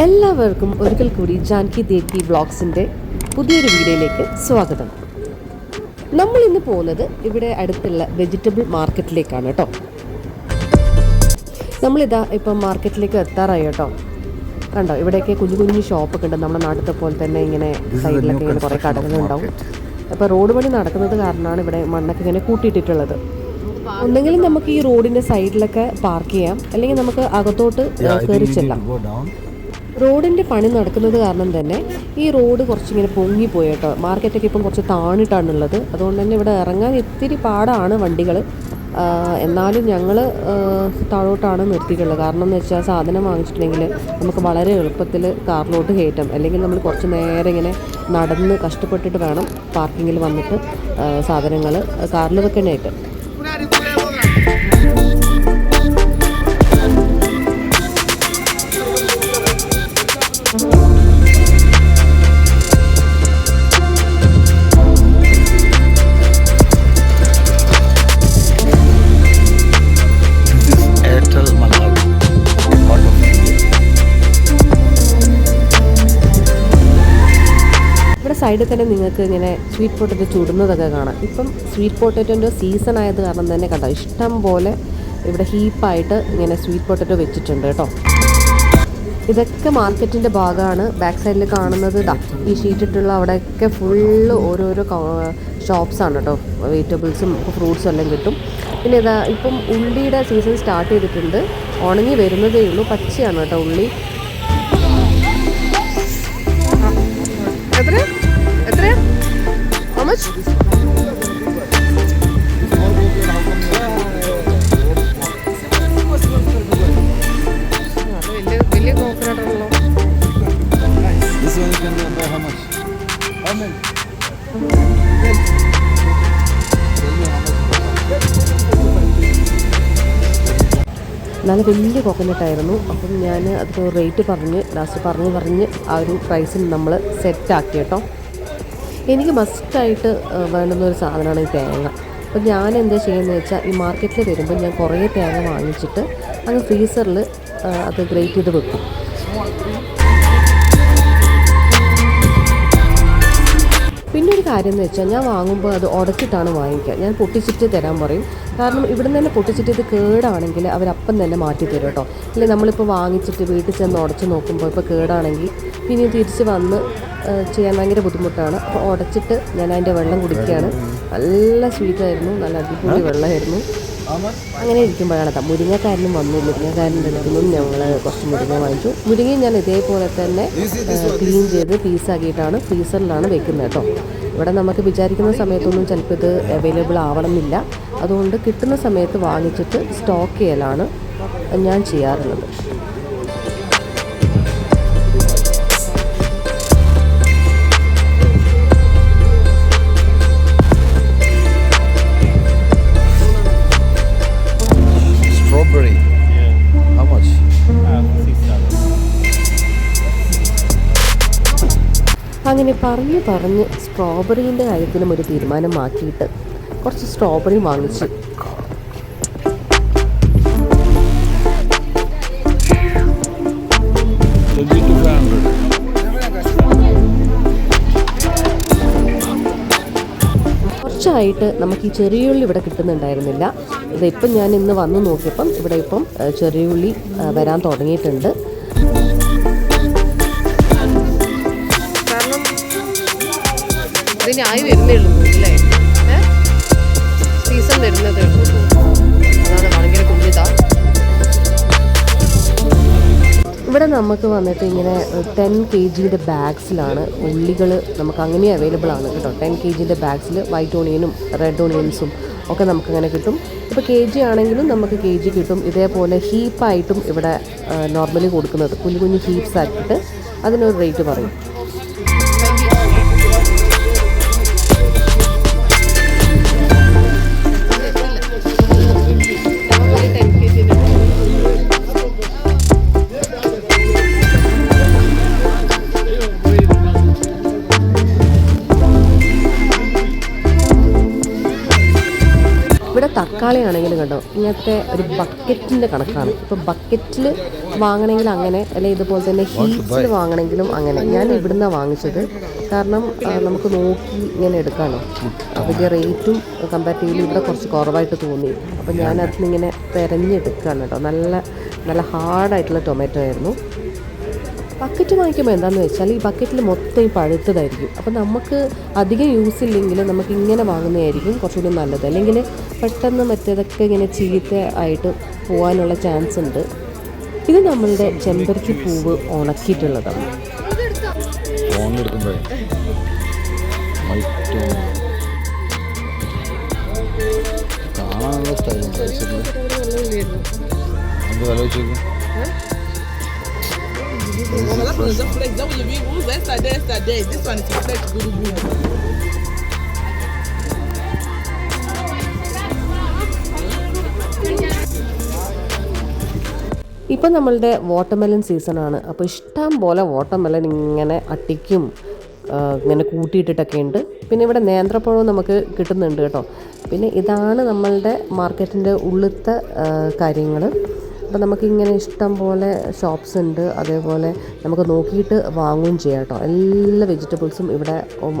എല്ലാവർക്കും ഒരിക്കൽ കൂടി ജാൻകി ദേക്കി വ്ളോഗ്സിൻ്റെ പുതിയൊരു വീഡിയോയിലേക്ക് സ്വാഗതം. നമ്മൾ ഇന്ന് പോകുന്നത് ഇവിടെ അടുത്തുള്ള വെജിറ്റബിൾ മാർക്കറ്റിലേക്കാണ് കേട്ടോ. നമ്മളിതാ ഇപ്പം മാർക്കറ്റിലേക്ക് എത്താറായി കേട്ടോ. കണ്ടോ, ഇവിടെയൊക്കെ കുഞ്ഞു കുഞ്ഞു ഷോപ്പൊക്കെ ഉണ്ട്. നമ്മുടെ നാട്ടിലത്തെ പോലെ തന്നെ ഇങ്ങനെ സൈഡിലൊക്കെ ഇങ്ങനെ കുറേ കടകളുണ്ടാവും. അപ്പോൾ റോഡ് പണി നടക്കുന്നത് കാരണമാണ് ഇവിടെ മണ്ണൊക്കെ ഇങ്ങനെ കൂട്ടിയിട്ടിട്ടുള്ളത്. ഒന്നെങ്കിലും നമുക്ക് ഈ റോഡിൻ്റെ സൈഡിലൊക്കെ പാർക്ക് ചെയ്യാം, അല്ലെങ്കിൽ നമുക്ക് അകത്തോട്ട് കയറി ചെല്ലാം. റോഡിൻ്റെ പണി നടക്കുന്നത് കാരണം തന്നെ ഈ റോഡ് കുറച്ചിങ്ങനെ പൊങ്ങിപ്പോയി കേട്ടോ. മാർക്കറ്റൊക്കെ ഇപ്പം കുറച്ച് താണിട്ടാണുള്ളത്. അതുകൊണ്ട് തന്നെ ഇവിടെ ഇറങ്ങാൻ ഇത്തിരി പാടാണ് വണ്ടികൾ. എന്നാലും ഞങ്ങൾ താഴോട്ടാണ് നിർത്തിയിട്ടുള്ളത്. കാരണം എന്ന് വെച്ചാൽ സാധനം വാങ്ങിച്ചിട്ടുണ്ടെങ്കിൽ നമുക്ക് വളരെ എളുപ്പത്തിൽ കാറിലോട്ട് കയറ്റാം. അല്ലെങ്കിൽ നമ്മൾ കുറച്ച് നേരം ഇങ്ങനെ നടന്ന് കഷ്ടപ്പെട്ടിട്ട് വേണം പാർക്കിങ്ങിൽ വന്നിട്ട് സാധനങ്ങൾ കാറിൽ വെക്കാനായിട്ട്. സൈഡിൽ തന്നെ നിങ്ങൾക്ക് ഇങ്ങനെ സ്വീറ്റ് പൊട്ടറ്റോ ചുടുന്നതൊക്കെ കാണാം. ഇപ്പം സ്വീറ്റ് പൊട്ടറ്റോൻ്റെ സീസൺ ആയത് കാരണം തന്നെ കണ്ടോ, ഇഷ്ടം പോലെ ഇവിടെ ഹീപ്പായിട്ട് ഇങ്ങനെ സ്വീറ്റ് പൊട്ടറ്റോ വെച്ചിട്ടുണ്ട് കേട്ടോ. ഇതൊക്കെ മാർക്കറ്റിൻ്റെ ഭാഗമാണ്. ബാക്ക് സൈഡിൽ കാണുന്നത് ഈ ഷീറ്റിട്ടുള്ള അവിടെയൊക്കെ ഫുള്ള് ഓരോരോ ഷോപ്സാണ് കേട്ടോ. വെജിറ്റബിൾസും ഫ്രൂട്ട്സും എല്ലാം കിട്ടും. പിന്നെ ഇതാ ഇപ്പം ഉള്ളിയുടെ സീസൺ സ്റ്റാർട്ട് ചെയ്തിട്ടുണ്ട്. ഉണങ്ങി വരുന്നതേ ഉള്ളൂ. പച്ചയാണ് കേട്ടോ ഉള്ളി. എത്രയാ? How much? വലിയ കോക്കനട്ട് ആണല്ലോ. This one can be about how much? How much? നല്ല വലിയ കോക്കനട്ടായിരുന്നു. അപ്പം ഞാൻ അത് റേറ്റ് ലാസ്റ്റ് പറഞ്ഞ് ആ ഒരു പ്രൈസിന് നമ്മൾ സെറ്റാക്കി കേട്ടോ. എനിക്ക് മസ്റ്റായിട്ട് വേണ്ടുന്നൊരു സാധനമാണ് ഈ തേങ്ങ. അപ്പം ഞാൻ എന്താ ചെയ്യുന്നത് വെച്ചാൽ ഈ മാർക്കറ്റിൽ വരുമ്പോൾ ഞാൻ കുറേ തേങ്ങ വാങ്ങിച്ചിട്ട് അങ്ങ് ഫ്രീസറിൽ അത് ഗ്രേറ്റ് ചെയ്ത് വെക്കും. പിന്നെ ഒരു കാര്യം എന്ന് വെച്ചാൽ ഞാൻ വാങ്ങുമ്പോൾ അത് ഉടച്ചിട്ടാണ് വാങ്ങിക്കുക. ഞാൻ പൊട്ടിച്ചിട്ട് തരാൻ പറയും. കാരണം ഇവിടെ നിന്ന് തന്നെ പൊട്ടിച്ചിട്ട് ഇത് കേടാണെങ്കിൽ അവരപ്പം തന്നെ മാറ്റി തരും കേട്ടോ. അല്ലെങ്കിൽ നമ്മളിപ്പോൾ വാങ്ങിച്ചിട്ട് വീട്ടിൽ ചെന്ന് ഉടച്ച് നോക്കുമ്പോൾ ഇപ്പോൾ കേടാണെങ്കിൽ പിന്നെ തിരിച്ച് വന്ന് ചെയ്യാൻ ഭയങ്കര ബുദ്ധിമുട്ടാണ്. അപ്പോൾ ഉടച്ചിട്ട് ഞാൻ അതിൻ്റെ വെള്ളം കുടിക്കുകയാണ്. നല്ല സ്വീറ്റായിരുന്നു, നല്ല അടിപൊളി വെള്ളമായിരുന്നു. അങ്ങനെ ഇരിക്കുമ്പോഴാണ് മുരിങ്ങക്കാരനും വന്നു. മുരിങ്ങക്കാരൻ്റെ അടുത്തുനിന്നും ഞങ്ങൾ കുറച്ച് മുരിങ്ങ വാങ്ങിച്ചു. മുരിങ്ങയും ഞാൻ ഇതേപോലെ തന്നെ ക്ലീൻ ചെയ്ത് പീസാക്കിയിട്ടാണ് ഫ്രീസറിലാണ് വെക്കുന്നത് കേട്ടോ. ഇവിടെ നമുക്ക് വിചാരിക്കുന്ന സമയത്തൊന്നും ചിലപ്പോൾ ഇത് അവൈലബിൾ ആവണമെന്നില്ല. അതുകൊണ്ട് കിട്ടുന്ന സമയത്ത് വാങ്ങിച്ചിട്ട് സ്റ്റോക്ക് ചെയ്യലാണ് ഞാൻ ചെയ്യാറുള്ളത്. അങ്ങനെ പറഞ്ഞ് സ്ട്രോബെറീൻ്റെ കാര്യത്തിലും ഒരു തീരുമാനം മാറ്റിയിട്ട് കുറച്ച് സ്ട്രോബെറി വാങ്ങിച്ചു. കുറച്ചായിട്ട് നമുക്ക് ഈ ചെറിയുള്ളി ഇവിടെ കിട്ടുന്നുണ്ടായിരുന്നില്ല. ഇതിപ്പം ഞാൻ ഇന്ന് വന്ന് നോക്കിയപ്പം ഇവിടെ ഇപ്പം ചെറിയുള്ളി വരാൻ തുടങ്ങിയിട്ടുണ്ട്. ഇതിനായി വരുന്നേ ഉള്ളൂ അല്ലേ? സീസൺ വരുന്നതേ ഉള്ളൂ. അതാണ് ഭയങ്കര കുഞ്ഞിതാ. ഇവിടെ നമുക്ക് വന്നിട്ട് ഇങ്ങനെ 10 kg ബാഗ്സിലാണ് ഉള്ളികൾ നമുക്ക് അങ്ങനെ അവൈലബിൾ ആണ് കേട്ടോ. 10 kg ബാഗ്സിൽ വൈറ്റ് ഓണിയനും റെഡ് ഓണിയൻസും ഒക്കെ നമുക്കങ്ങനെ കിട്ടും. ഇപ്പോൾ kg ആണെങ്കിലും നമുക്ക് kg കിട്ടും. ഇതേപോലെ ഹീപ്പായിട്ടും ഇവിടെ നോർമലി കൊടുക്കുന്നത് കുഞ്ഞു കുഞ്ഞു ഹീപ്സ് ആക്കിയിട്ട് അതിനൊരു റേറ്റ് പറയും. തക്കാളി ആണെങ്കിലും കണ്ടോ ഇങ്ങനത്തെ ഒരു ബക്കറ്റിൻ്റെ കണക്കാണ്. ഇപ്പോൾ ബക്കറ്റിൽ വാങ്ങണമെങ്കിൽ അങ്ങനെ, അല്ലെങ്കിൽ ഇതുപോലെ തന്നെ ഹീറ്റ്സിൽ വാങ്ങണമെങ്കിലും അങ്ങനെ. ഞാൻ ഇവിടുന്നാണ് വാങ്ങിച്ചത്, കാരണം നമുക്ക് നോക്കി ഇങ്ങനെ എടുക്കാമല്ലോ. അതിൻ്റെ റേറ്റും കമ്പാരിറ്റീവ്ലി ഇവിടെ കുറച്ച് കുറവായിട്ട് തോന്നി. അപ്പോൾ ഞാൻ അതിന് ഇങ്ങനെ തിരഞ്ഞെടുക്കുകയാണ് കേട്ടോ. നല്ല നല്ല ഹാർഡായിട്ടുള്ള ടൊമാറ്റോ ആയിരുന്നു. ബക്കറ്റ് വാങ്ങിക്കുമ്പോൾ എന്താണെന്ന് വെച്ചാൽ ഈ ബക്കറ്റിൽ മൊത്തം ഈ പഴുത്തതായിരിക്കും. അപ്പോൾ നമുക്ക് അധികം യൂസ് ഇല്ലെങ്കിൽ നമുക്ക് ഇങ്ങനെ വാങ്ങുന്നതായിരിക്കും കുറച്ചുകൂടി നല്ലത്. അല്ലെങ്കിൽ പെട്ടെന്ന് മറ്റേതൊക്കെ ഇങ്ങനെ ചീത്ത ആയിട്ട് പോകാനുള്ള ചാൻസ് ഉണ്ട്. ഇത് നമ്മളുടെ ചെമ്പരത്തി പൂവ് ഉണക്കിയിട്ടുള്ളതാണ്. ഇപ്പം നമ്മളുടെ വാട്ടർമെലൺ സീസണാണ്. അപ്പോൾ ഇഷ്ടം പോലെ വാട്ടർമെലൺ ഇങ്ങനെ അട്ടിക്കും ഇങ്ങനെ കൂട്ടിയിട്ടിട്ടൊക്കെ ഉണ്ട്. പിന്നെ ഇവിടെ നേന്ത്രപ്പഴവും നമുക്ക് കിട്ടുന്നുണ്ട് കേട്ടോ. പിന്നെ ഇതാണ് നമ്മളുടെ മാർക്കറ്റിൻ്റെ ഉള്ളിലത്തെ കാര്യങ്ങൾ. അപ്പോൾ നമുക്കിങ്ങനെ ഇഷ്ടം പോലെ ഷോപ്സ് ഉണ്ട്. അതേപോലെ നമുക്ക് നോക്കിയിട്ട് വാങ്ങുകയും ചെയ്യാം കേട്ടോ. എല്ലാ വെജിറ്റബിൾസും ഇവിടെ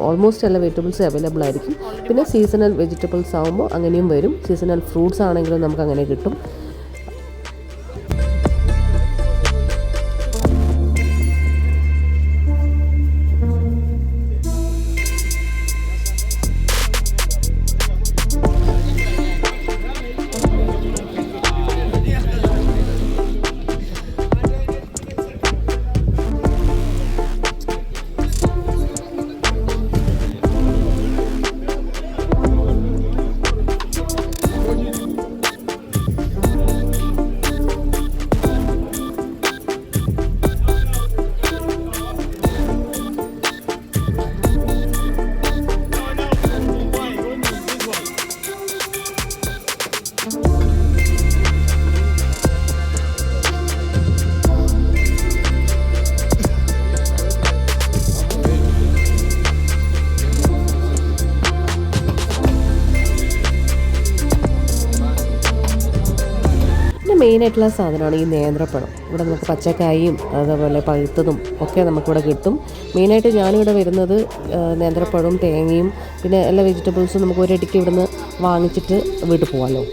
ഓൾമോസ്റ്റ് എല്ലാ വെജിറ്റബിൾസും അവൈലബിൾ ആയിരിക്കും. പിന്നെ സീസണൽ വെജിറ്റബിൾസ് ആകുമ്പോൾ അങ്ങനെയും വരും. സീസണൽ ഫ്രൂട്ട്സ് ആണെങ്കിലും നമുക്ക് അങ്ങനെ കിട്ടും. മെയിനായിട്ടുള്ള സാധനമാണ് ഈ നേന്ത്രപ്പഴം. ഇവിടെ നമുക്ക് പച്ചക്കായും അതേപോലെ പഴുത്തതും ഒക്കെ നമുക്കിവിടെ കിട്ടും. മെയിനായിട്ട് ഞാനിവിടെ വരുന്നത് നേന്ത്രപ്പഴവും തേങ്ങയും പിന്നെ എല്ലാ വെജിറ്റബിൾസും നമുക്ക് ഒരടിക്ക് ഇവിടുന്ന് വാങ്ങിച്ചിട്ട് വീട്ടിൽ പോകാമല്ലോ.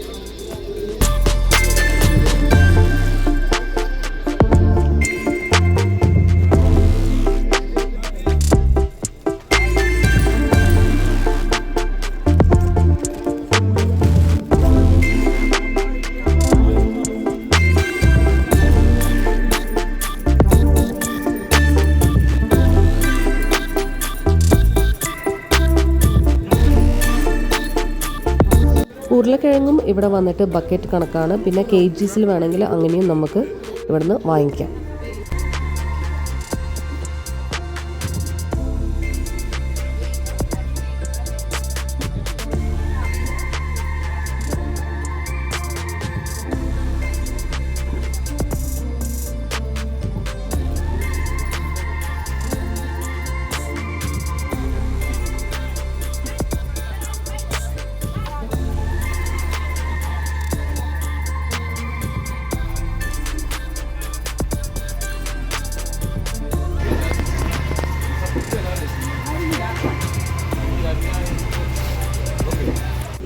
ഉരുളക്കിഴങ്ങും ഇവിടെ വന്നിട്ട് ബക്കറ്റ് കണക്കാണ്. പിന്നെ KGസിൽ വേണമെങ്കിൽ അങ്ങനെയും നമുക്ക് ഇവിടുന്ന് വാങ്ങിക്കാം.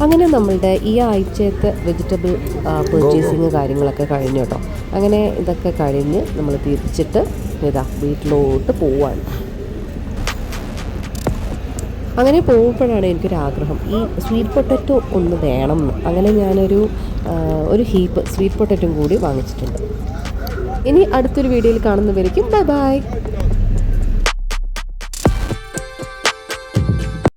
അങ്ങനെ നമ്മളുടെ ഈ ആഴ്ചത്തെ വെജിറ്റബിൾ പർച്ചേസിങ് കാര്യങ്ങളൊക്കെ കഴിഞ്ഞു കേട്ടോ. അങ്ങനെ ഇതൊക്കെ കഴിഞ്ഞ് നമ്മൾ തിരിച്ചിട്ട് ഇതാ വീട്ടിലോട്ട് പോവാണ്. അങ്ങനെ പോകുമ്പോഴാണ് എനിക്കൊരാഗ്രഹം ഈ സ്വീറ്റ് പൊട്ടറ്റോ ഒന്ന് വേണം എന്ന്. അങ്ങനെ ഞാനൊരു ഹീപ്പ് സ്വീറ്റ് പൊട്ടറ്റോയും കൂടി വാങ്ങിച്ചിട്ടുണ്ട്. ഇനി അടുത്തൊരു വീഡിയോയിൽ കാണുന്നവരേക്കും ബൈ ബൈ.